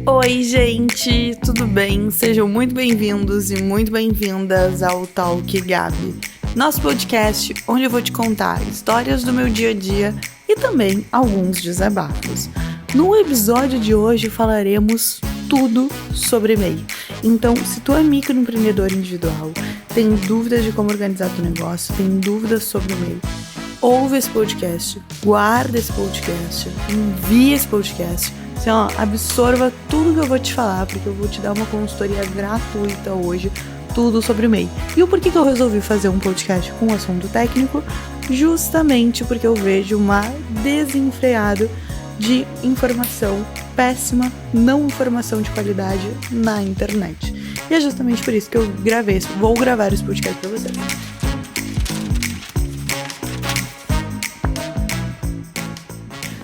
Oi, gente, tudo bem? Sejam muito bem-vindos e muito bem-vindas ao Talk Gabi, nosso podcast onde eu vou te contar histórias do meu dia a dia e também alguns desabafos. No episódio de hoje falaremos tudo sobre MEI. Então, se tu é microempreendedor individual, tem dúvidas de como organizar teu negócio, tem dúvidas sobre o MEI, ouve esse podcast, guarda esse podcast, envia esse podcast. Assim, absorva tudo que eu vou te falar, porque eu vou te dar uma consultoria gratuita hoje, tudo sobre o MEI. E o porquê que eu resolvi fazer um podcast com assunto técnico? Justamente porque eu vejo uma desenfreada de informação péssima, não informação de qualidade na internet. E é justamente por isso que eu vou gravar esse podcast para vocês.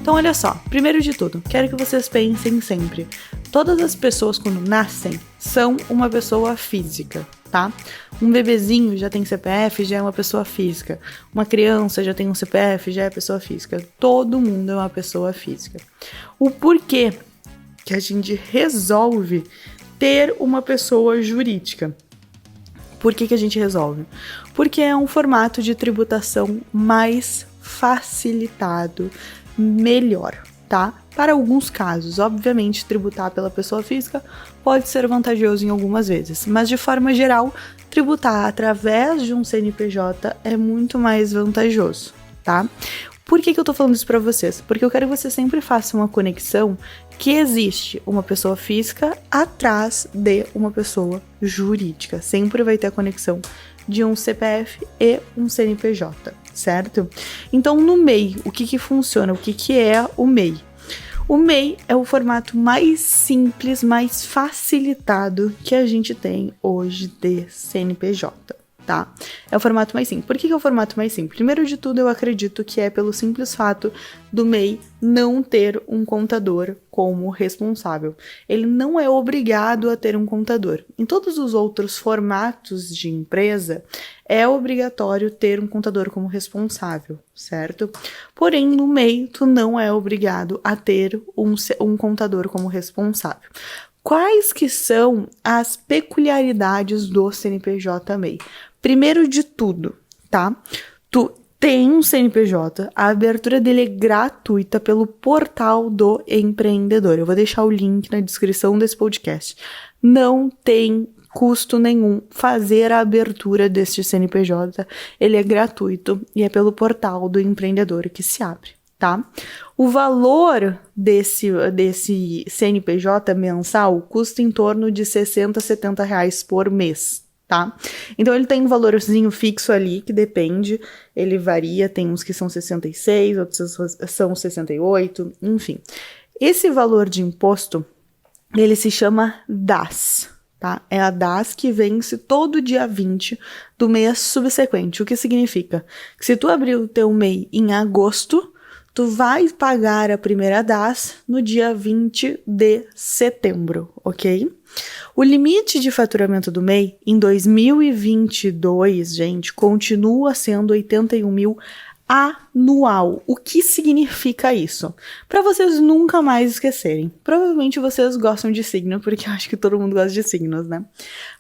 Então, olha só, primeiro de tudo, quero que vocês pensem sempre, todas as pessoas quando nascem são uma pessoa física, tá? Um bebezinho já tem CPF, já é uma pessoa física. Uma criança já tem um CPF, já é pessoa física. Todo mundo é uma pessoa física. O porquê que a gente resolve ter uma pessoa jurídica? Por que a gente resolve? Porque é um formato de tributação mais facilitado, melhor, tá? Para alguns casos, obviamente, tributar pela pessoa física pode ser vantajoso em algumas vezes, mas de forma geral, tributar através de um CNPJ é muito mais vantajoso, tá? Por que eu tô falando isso para vocês? Porque eu quero que você sempre faça uma conexão que existe uma pessoa física atrás de uma pessoa jurídica. Sempre vai ter a conexão de um CPF e um CNPJ, certo? Então, no MEI, o que funciona? O que é o MEI? O MEI é o formato mais simples, mais facilitado que a gente tem hoje de CNPJ, tá? É o formato mais simples. Por que é o formato mais simples? Primeiro de tudo, eu acredito que é pelo simples fato do MEI não ter um contador como responsável. Ele não é obrigado a ter um contador. Em todos os outros formatos de empresa, é obrigatório ter um contador como responsável, certo? Porém, no MEI, tu não é obrigado a ter um contador como responsável. Quais que são as peculiaridades do CNPJ MEI? Primeiro de tudo, tá? Tu tem um CNPJ, a abertura dele é gratuita pelo portal do empreendedor. Eu vou deixar o link na descrição desse podcast. Não tem custo nenhum fazer a abertura deste CNPJ. Ele é gratuito e é pelo portal do empreendedor que se abre, tá? O valor desse CNPJ mensal custa em torno de R$60 a R$70 por mês, tá? Então ele tem um valorzinho fixo ali que depende, ele varia, tem uns que são 66, outros são 68, enfim. Esse valor de imposto, ele se chama DAS, tá? É a DAS que vence todo dia 20 do mês subsequente, o que significa que se tu abrir o teu MEI em agosto, tu vai pagar a primeira DAS no dia 20 de setembro, ok? O limite de faturamento do MEI em 2022, gente, continua sendo 81 mil anual. O que significa isso? Para vocês nunca mais esquecerem. Provavelmente vocês gostam de signo, porque eu acho que todo mundo gosta de signos, né?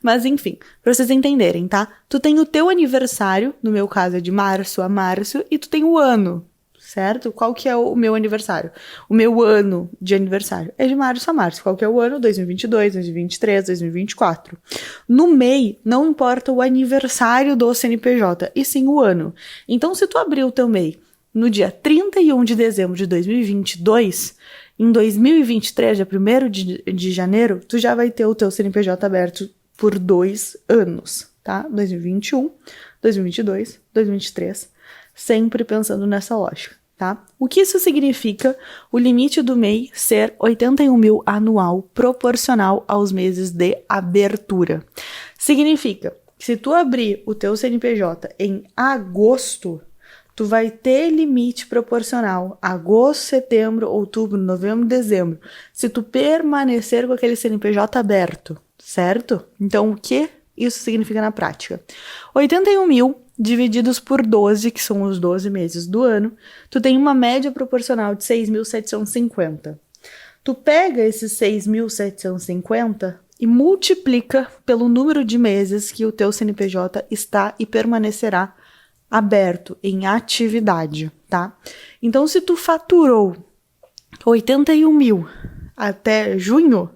Mas enfim, para vocês entenderem, tá? Tu tem o teu aniversário, no meu caso é de março a março, e tu tem o ano, certo? Qual que é o meu aniversário? O meu ano de aniversário é de março a março. Qual que é o ano? 2022, 2023, 2024. No MEI, não importa o aniversário do CNPJ, e sim o ano. Então, se tu abrir o teu MEI no dia 31 de dezembro de 2022, em 2023, dia 1º de janeiro, tu já vai ter o teu CNPJ aberto por 2 anos, tá? 2021, 2022, 2023, sempre pensando nessa lógica, tá? O que isso significa? O limite do MEI ser 81 mil anual, proporcional aos meses de abertura. Significa que se tu abrir o teu CNPJ em agosto, tu vai ter limite proporcional agosto, setembro, outubro, novembro, dezembro, se tu permanecer com aquele CNPJ aberto, certo? Então, o que isso significa na prática? 81 mil divididos por 12, que são os 12 meses do ano, tu tem uma média proporcional de 6.750. Tu pega esses 6.750 e multiplica pelo número de meses que o teu CNPJ está e permanecerá aberto, em atividade, tá? Então, se tu faturou 81 mil até junho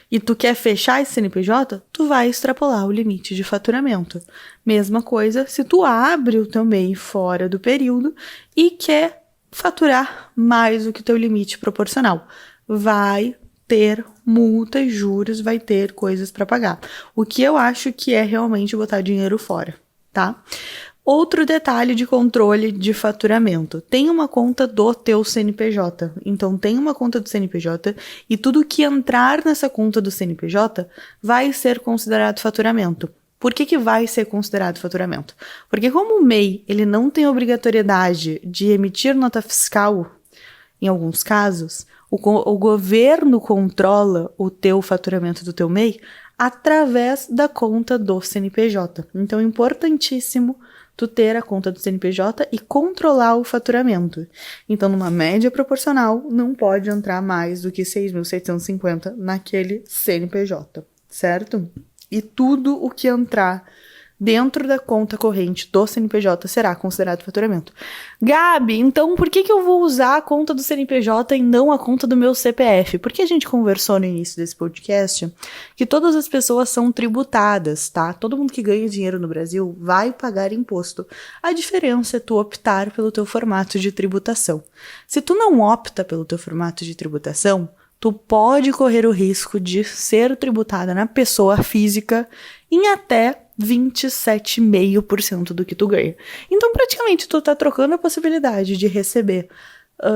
e tu quer fechar esse CNPJ, tu vai extrapolar o limite de faturamento. Mesma coisa se tu abre o teu MEI fora do período e quer faturar mais do que o teu limite proporcional. Vai ter multas, juros, vai ter coisas para pagar. O que eu acho que é realmente botar dinheiro fora, tá? Outro detalhe de controle de faturamento. Tem uma conta do teu CNPJ. Então, tem uma conta do CNPJ e tudo que entrar nessa conta do CNPJ vai ser considerado faturamento. Por que vai ser considerado faturamento? Porque como o MEI ele não tem obrigatoriedade de emitir nota fiscal, em alguns casos, o governo controla o teu faturamento do teu MEI através da conta do CNPJ. Então, é importantíssimo tu ter a conta do CNPJ e controlar o faturamento. Então, numa média proporcional, não pode entrar mais do que 6.750 naquele CNPJ, certo? E tudo o que entrar dentro da conta corrente do CNPJ será considerado faturamento. Gabi, então por que eu vou usar a conta do CNPJ e não a conta do meu CPF? Porque a gente conversou no início desse podcast que todas as pessoas são tributadas, tá? Todo mundo que ganha dinheiro no Brasil vai pagar imposto. A diferença é tu optar pelo teu formato de tributação. Se tu não opta pelo teu formato de tributação, tu pode correr o risco de ser tributada na pessoa física em até 27,5% do que tu ganha. Então, praticamente, tu tá trocando a possibilidade de receber,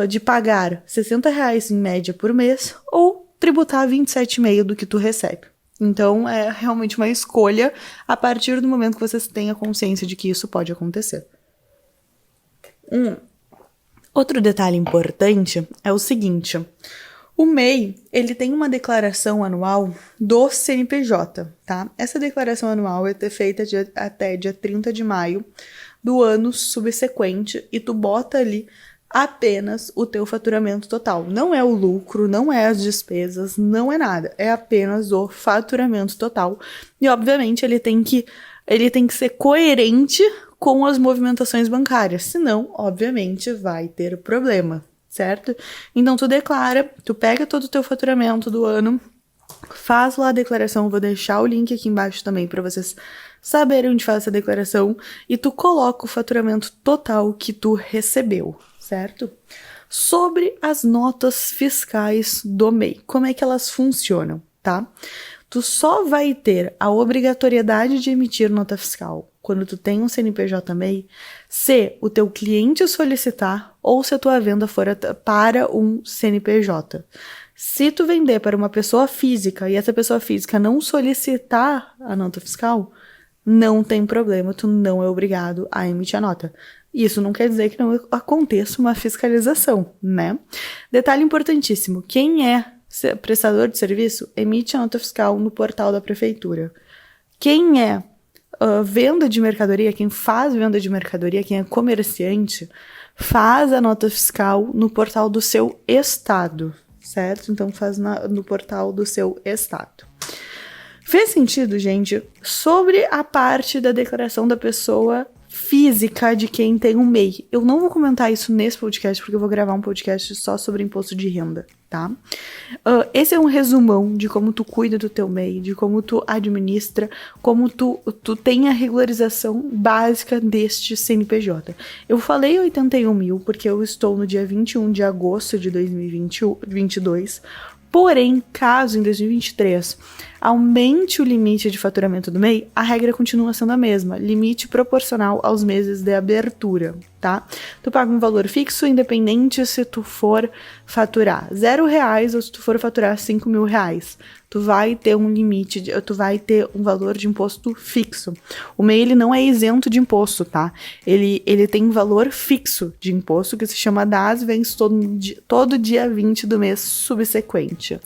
de pagar R$60 em média por mês ou tributar 27,5% do que tu recebe. Então, é realmente uma escolha a partir do momento que vocês tenham consciência de que isso pode acontecer. Outro detalhe importante é o seguinte: o MEI, ele tem uma declaração anual do CNPJ, tá? Essa declaração anual é feita até dia 30 de maio do ano subsequente e tu bota ali apenas o teu faturamento total. Não é o lucro, não é as despesas, não é nada. É apenas o faturamento total. E, obviamente, ele tem que ser coerente com as movimentações bancárias. Senão, obviamente, vai ter problema. Certo? Então, tu pega todo o teu faturamento do ano, faz lá a declaração, vou deixar o link aqui embaixo também para vocês saberem onde faz essa declaração, e tu coloca o faturamento total que tu recebeu, certo? Sobre as notas fiscais do MEI, como é que elas funcionam, tá? Tu só vai ter a obrigatoriedade de emitir nota fiscal quando tu tem um CNPJ MEI, se o teu cliente solicitar ou se a tua venda for para um CNPJ. Se tu vender para uma pessoa física e essa pessoa física não solicitar a nota fiscal, não tem problema, tu não é obrigado a emitir a nota. Isso não quer dizer que não aconteça uma fiscalização, né? Detalhe importantíssimo: quem é prestador de serviço emite a nota fiscal no portal da prefeitura. Quem é venda de mercadoria, quem faz venda de mercadoria, quem é comerciante, faz a nota fiscal no portal do seu estado, certo? Então faz no portal do seu estado. Fez sentido, gente? Sobre a parte da declaração da pessoa física de quem tem um MEI. Eu não vou comentar isso nesse podcast, porque eu vou gravar um podcast só sobre imposto de renda, tá? Esse é um resumão de como tu cuida do teu MEI, de como tu administra, como tu tem a regularização básica deste CNPJ. Eu falei 81 mil porque eu estou no dia 21 de agosto de 2022, porém, caso em 2023 aumente o limite de faturamento do MEI, a regra continua sendo a mesma, limite proporcional aos meses de abertura, tá? Tu paga um valor fixo, independente se tu for faturar R$0 ou se tu for faturar R$5.000. Tu vai ter um limite, tu vai ter um valor de imposto fixo. O MEI, ele não é isento de imposto, tá? Ele tem um valor fixo de imposto que se chama DAS, vence todo dia 20 do mês subsequente.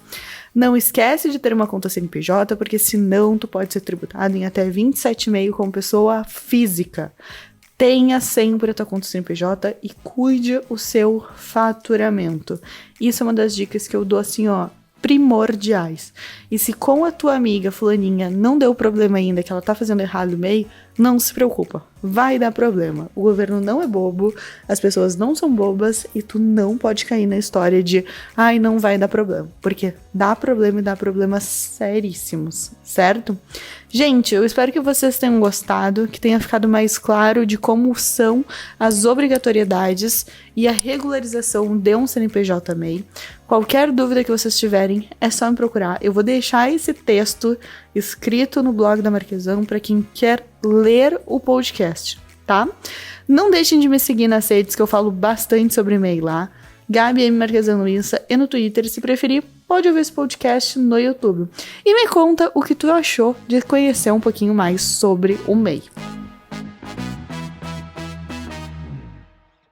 Não esquece de ter uma conta CNPJ, porque senão tu pode ser tributado em até 27,5% como pessoa física. Tenha sempre a tua conta CNPJ e cuide o seu faturamento. Isso é uma das dicas que eu dou assim, ó, primordiais. E se com a tua amiga fulaninha não deu problema ainda, que ela tá fazendo errado no MEI, não se preocupa, vai dar problema. O governo não é bobo, as pessoas não são bobas e tu não pode cair na história de ai, não vai dar problema, porque dá problema e dá problemas seríssimos, certo? Gente, eu espero que vocês tenham gostado, que tenha ficado mais claro de como são as obrigatoriedades e a regularização de um CNPJ MEI. Qualquer dúvida que vocês tiverem, é só me procurar. Eu vou deixar esse texto escrito no blog da Marquesão para quem quer ler o podcast, tá? Não deixem de me seguir nas redes, que eu falo bastante sobre MEI lá. Gabi M. Marquesão no Insta e no Twitter. Se preferir, pode ouvir esse podcast no YouTube. E me conta o que tu achou de conhecer um pouquinho mais sobre o MEI.